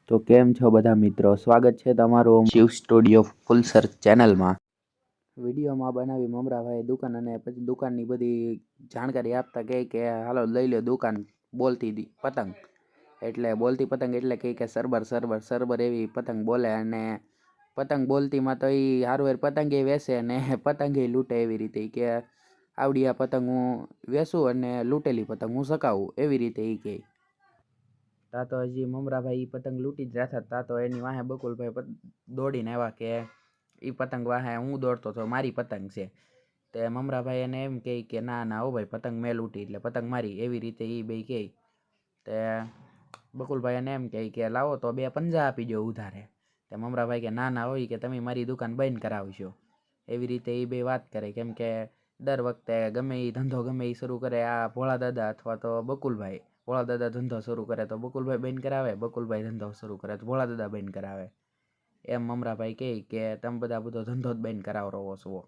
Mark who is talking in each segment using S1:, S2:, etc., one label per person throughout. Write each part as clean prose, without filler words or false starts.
S1: તો કેમ છો બધા મિત્રો, સ્વાગત છે તમારું શિવ સ્ટુડિયો ફૂલસર ચેનલમાં। વિડીયોમાં બનાવી મમરાભાઈ દુકાન અને પછી દુકાનની બધી જાણકારી આપતા કહે કે હાલો લઈ લો દુકાન બોલતી પતંગ, એટલે બોલતી પતંગ એટલે કહે કે સરબર સરબર સરબર એવી પતંગ બોલે, અને પતંગ બોલતીમાં તો એ હારવાર પતંગે વેચે અને પતંગે લૂંટે એવી રીતે કે આવડી આ પતંગ હું વેચું અને લૂંટેલી પતંગ હું સકાવું એવી રીતે એ કહે। તા તો હજી મમરાભાઈ પતંગ લૂંટી જ રહ્યા હતા, તો એની વાહે બકુલભાઈ દોડીને આવ્યા કે એ પતંગ વાહે હું દોડતો હતો, મારી પતંગ છે। તે મમરાભાઈ એને એમ કહે કે ના ના હો ભાઈ, પતંગ મેં લૂંટી એટલે પતંગ મારી, એવી રીતે એ બે કહે। તે બકુલભાઈ એને એમ કહે કે લાવો તો 2 પંજા આપી દો ઉધારે। તે મમરાભાઈ કે ના ના હોય કે તમે મારી દુકાન બંધ કરાવશો, એવી રીતે એ બે વાત કરે। કેમ કે દર વખતે ગમે એ ધંધો ગમે એ શરૂ કરે, આ ભોળા દાદા અથવા તો બકુલભાઈ, ભોળા દાદા ધંધો શરૂ કરે તો બકુલભાઈ બંધ કરાવે, બકુલભાઈ ધંધો શરૂ કરે તો ભોળા દાદા બંધ કરાવે, એમ મમરાભાઈ કહે કે તમે બધા બધો ધંધો જ બંધ કરાવરો છો।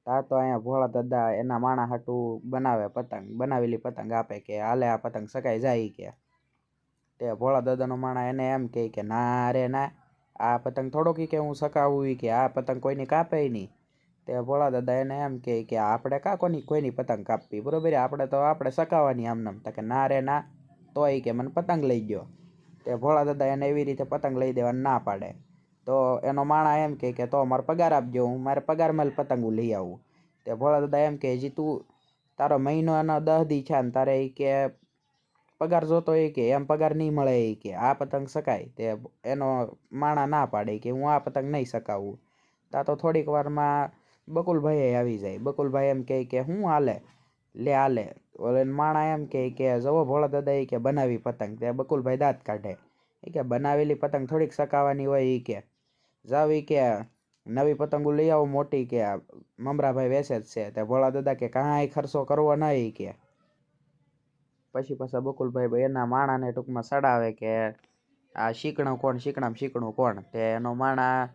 S1: તા તો અહીંયા ભોળા દાદા એના માણા હાટું બનાવે પતંગ, બનાવેલી પતંગ આપે કે હાલે આ પતંગ સકાઈ જાય કે। તે ભોળા દાદાનો માણા એને એમ કહે કે ના રે ના, આ પતંગ થોડોક કે હું સકાવું, કે આ પતંગ કોઈની કાપે નહીં। તે ભોળા દાદા એને એમ કહે કે આપણે કોઈની પતંગ કાપવી, બરોબર, આપણે સકાવવાની આમનામ। તો કે ના રે ના, તોય કે મને પતંગ લઈ ગયો। તે ભોળા દાદા એને એવી રીતે પતંગ લઈ દેવાની ના પાડે, તો એનો માણા એમ કે તો મારે પગાર આપજો, હું મારે પગારમાં પતંગો લઈ આવું। તે ભોળા દાદા એમ કે હજી તું તારો મહિનો એનો 10 દી છે ને તારે એ કે પગાર જોતો એ કે એમ પગાર નહીં મળે એ કે આ પતંગ સકાય। તે એનો માણા ના પાડે કે હું આ પતંગ નહીં સકાવું। તા તો થોડીક વારમાં બકુલભાઈ આવી જાય। બકુલભાઈ એમ કે હું હાલે લે હાલે, ઓલે માણા એમ કે જવો ભોળા દાદા એ કે બનાવી પતંગ। તે બકુલભાઈ દાંત કાઢે, એ કે બનાવેલી પતંગ થોડીક સકાવાની હોય, એ કે જાવ એ કે નવી પતંગો લઈ આવો મોટી, કે મમરાભાઈ વેચે જ છે। તે ભોળા દાદા કે કાંઈ ખર્ચો કરવો નહીં કે પછી પાછા બકુલભાઈ એના માણાને ટૂંકમાં સડાવે કે આ શીકણો કોણ, શીકણું કોણ। તે એનો માણા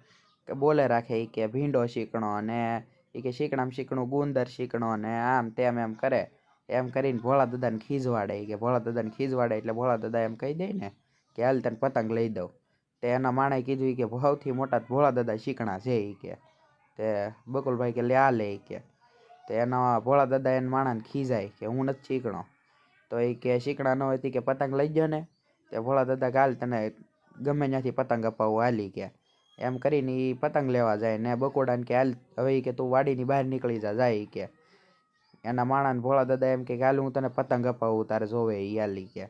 S1: બોલે રાખે એ કે ભીંડો શીકણો, અને એ કે શીકણું ગુંદર શીકણો, અને આમ તેમ એમ કરે। એમ કરીને ભોળા દાદાને ખીજવાડે, કે ભોળા દાદાને ખીજવાડે એટલે ભોળા દાદા એમ કહી દે ને કે હાલ તને પતંગ લઈ દઉં। તે એના માણે કીધું કે સૌથી મોટા ભોળા દાદા શીકણા છે એ કે। તે બકુલભાઈ કે લે આ લે કે, તે એના ભોળા દાદા એને માણાને ખીજાય કે હું નથી શીકણો, તો એ કે શીકણા ન હોય કે પતંગ લઈ ગયો ને। તે ભોળા દાદા કે હાલ તને ગમે ત્યાંથી પતંગ અપાવું હાલી કે, એમ કરીને એ પતંગ લેવા જાય ને બકોડાને કે હાલ હવે કે તું વાડીની બહાર નીકળી જાય કે। એના માણાને ભોળા દાદા એમ કે હાલ હું તને પતંગ અપાવું તારે જોવે એ હાલી કે,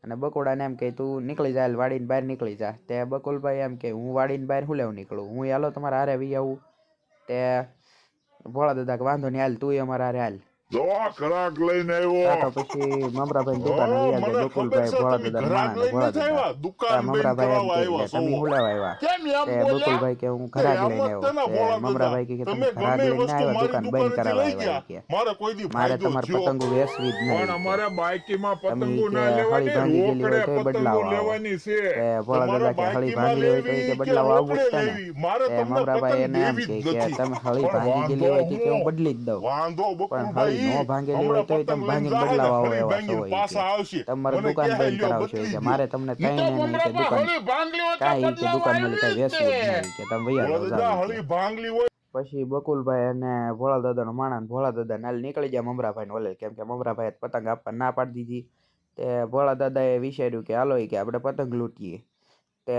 S1: અને બકોડાને એમ કે તું નીકળી જા, વાડીની બહાર નીકળી જા। તે બકુલભાઈ એમ કે હું વાડીની બહાર શું લેવું નીકળું, હું હાલો તમારા હારે વી આવું। તે ભોળા દાદા કે વાંધો નહીં હાલ, તું અમારા હારે હાલ। તો પછી મમરાભાઈ દુકાન આવી જાય બકુલભાઈ ભોળા દાદા માણા ને ભોળા દાદા। મમરાભાઈ એમ કે તમે શું લેવા આવ્યા? તે બકુલભાઈ કે હું ઘરાક લઈને આવ્યો। તે મમરાભાઈ કે તમે ઘરાક લઈને આવ્યા, દુકાન બંધ કરાવવા આવ્યા કે મારે તમારે પતંગો વેચવી જ નહીં, તમે કે હળી ભાંગી ગયેલી હોય તો બદલાવ આવો। તે ભોળા દાદા કે હળી ભાંગલી હોય તો કે બદલાવ આવવું જ છે ને। તે મમરાભાઈ એને એમ કે તમે હળી ભાંગી ગયેલી હોય કે હું બદલી જ દઉં, પણ હળી નો ભાંગેલી હોય તો તમે ભાંગીને બદલાવ આવો એવા છો કે તમારે દુકાન બંધ કરાવશો કે મારે તમને કઈ ને નહીં કે દુકાન કાંઈ કે દુકાન મળી કઈ વેચવું જ નહીં કે તમે વૈયા પછી બકુલભાઈ અને ભોળા દાદાનો માણા ભોળા દાદા હાલ નીકળી ગયા મમરાભાઈ ઓલે, કેમ કે મમરાભાઈ પતંગ આપવા ના પાડી દીધી। તે ભોળા દાદાએ વિચાર્યું કે હાલો કે આપણે પતંગ લૂંટીએ। તે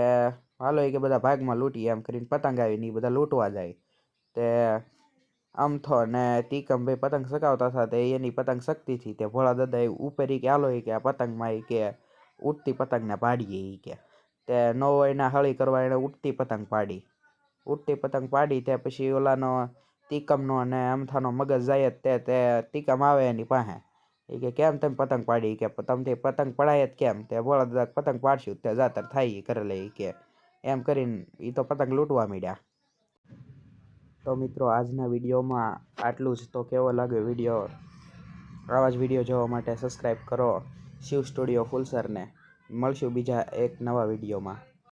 S1: હાલો કે બધા ભાગમાં લૂંટીએ, એમ કરીને પતંગ આવીને એ બધા લૂંટવા જાય। તે અમથો ને તીકમભાઈ પતંગ સકાવતા હતા, તે એની પતંગ શકતી હતી। તે ભોળા દાદાએ ઉપર કે હાલો કે આ પતંગમાં કે ઉડતી પતંગને પાડીએ એ કે। તે નો હોય ના હળી કરવા એને ઉડતી પતંગ પાડી, ઉડતી પતંગ પાડી। તે પછી ઓલાનો તીકમનો અને અમથાનો મગજ જાય જ તે તીકમ આવે એની પાસે, એ કે કેમ તમે પતંગ પાડી, કે તમે પતંગ પડાય જ કેમ? તે ભોળા દાદા પતંગ પાડશું તે જાતર થાય કરે લે કે, એમ કરીને એ તો પતંગ લૂંટવા માંડ્યા। તો મિત્રો આજના વિડીયોમાં આટલું જ। તો કેવો લાગ્યો વિડીયો? આવા જ વિડીયો જોવા માટે સબસ્ક્રાઈબ કરો શિવ સ્ટુડિયો ફૂલસરને। મળશું બીજા એક નવા વિડીયોમાં।